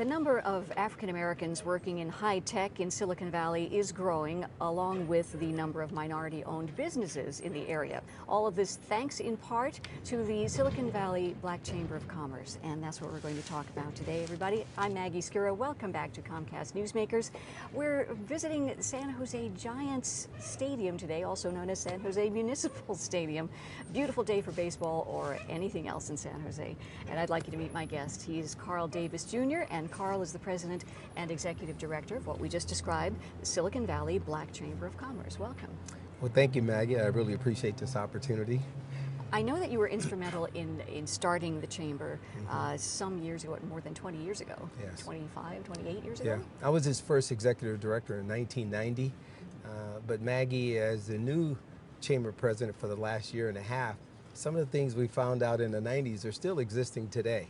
The number of African Americans working in high tech in Silicon Valley is growing, along with the number of minority-owned businesses in the area. All of this thanks in part to the Silicon Valley Black Chamber of Commerce, and that's what we're going to talk about today, everybody. I'm Maggie Scura. Welcome back to Comcast Newsmakers. We're visiting San Jose Giants Stadium today, also known as San Jose Municipal Stadium. Beautiful day for baseball or anything else in San Jose. And I'd like you to meet my guest. He is Carl Davis Jr., and Carl is the president and executive director of what we just described, the Silicon Valley Black Chamber of Commerce. Welcome. Well, thank you, Maggie. I really appreciate this opportunity. I know that you were instrumental in starting the chamber some years ago, more than 20 years ago. Yes. 25, 28 years ago? Yeah, I was his first executive director in 1990. But Maggie, as the new chamber president for the last year and a half, some of the things we found out in the 90s are still existing today.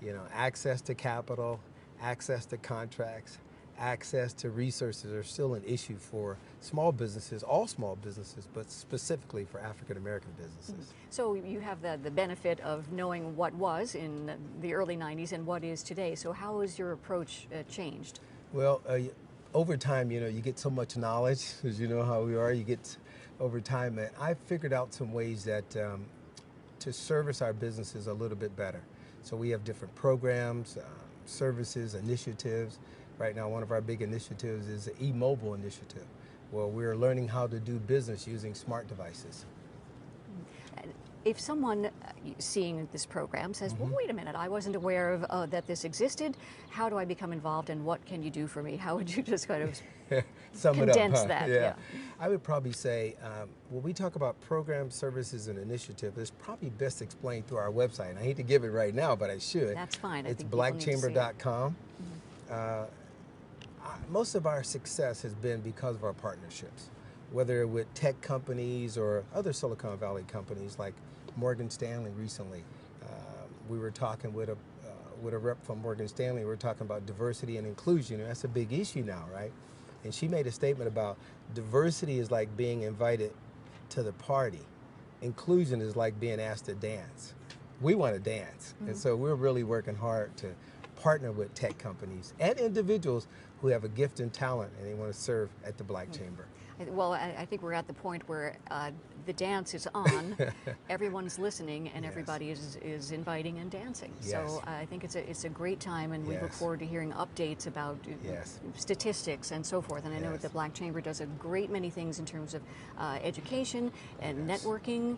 You know, access to capital, access to contracts, access to resources are still an issue for small businesses, all small businesses, but specifically for African American businesses. So you have the benefit of knowing what was in the early 90s and what is today. So how has your approach changed? Well, over time, you know, you get so much knowledge, as you know how we are, you get over time, and I figured out some ways that to service our businesses a little bit better. So we have different programs, services, initiatives. Right now, one of our big initiatives is the E-mobile initiative, where we're learning how to do business using smart devices. If someone seeing this program says, well, wait a minute, I wasn't aware of that this existed, how do I become involved and what can you do for me? How would you just kind of condense that? Yeah. I would probably say, when we talk about programs, services, and initiatives, it's probably best explained through our website. And I hate to give it right now, but I should. That's fine. It's blackchamber.com. Most of our success has been because of our partnerships, whether with tech companies or other Silicon Valley companies like Morgan Stanley recently. We were talking with a rep from Morgan Stanley. We were talking about diversity and inclusion, and that's a big issue now, right? And she made a statement about diversity is like being invited to the party. Inclusion is like being asked to dance. We want to dance, and so we're really working hard to partner with tech companies and individuals who have a gift and talent and they want to serve at the Black Chamber. Well, I think we're at the point where the dance is on, everyone's listening, and everybody is inviting and dancing. Yes. So I think it's a great time, and we look forward to hearing updates about statistics and so forth. And I know that the Black Chamber does a great many things in terms of education and networking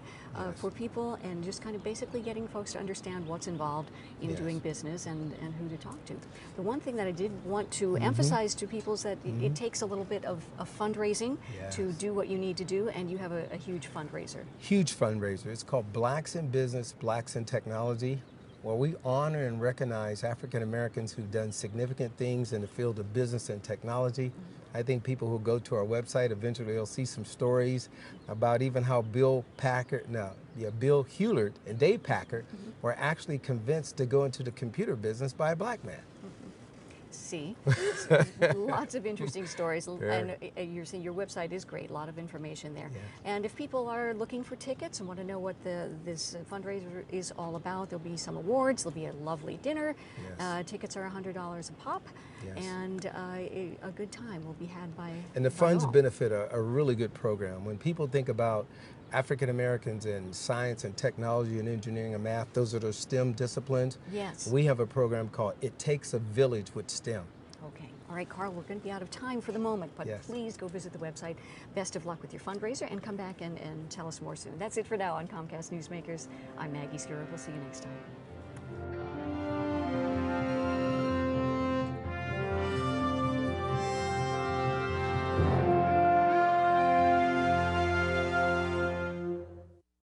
for people, and just kind of basically getting folks to understand what's involved in doing business and who to talk to. The one thing that I did want to emphasize to people is that it takes a little bit of fundraising to do what you need to do, and you have a huge fundraiser. Huge fundraiser. It's called Blacks in Business, Blacks in Technology, where we honor and recognize African Americans who've done significant things in the field of business and technology. I think people who go to our website, eventually they'll see some stories about even how Bill Hewlett and Dave Packard were actually convinced to go into the computer business by a black man. See, lots of interesting stories, and you're saying your website is great, a lot of information there. And if people are looking for tickets and want to know what this fundraiser is all about, there'll be some awards, there'll be a lovely dinner. Tickets are $100 a pop, and a good time will be had by And the funds all. benefit a really good program. When people think about African Americans in science and technology and engineering and math, those are those STEM disciplines. Yes. We have a program called It Takes a Village with STEM. Okay. All right, Carl, we're going to be out of time for the moment, but please go visit the website. Best of luck with your fundraiser, and come back and tell us more soon. That's it for now on Comcast Newsmakers. I'm Maggie Scura. We'll see you next time.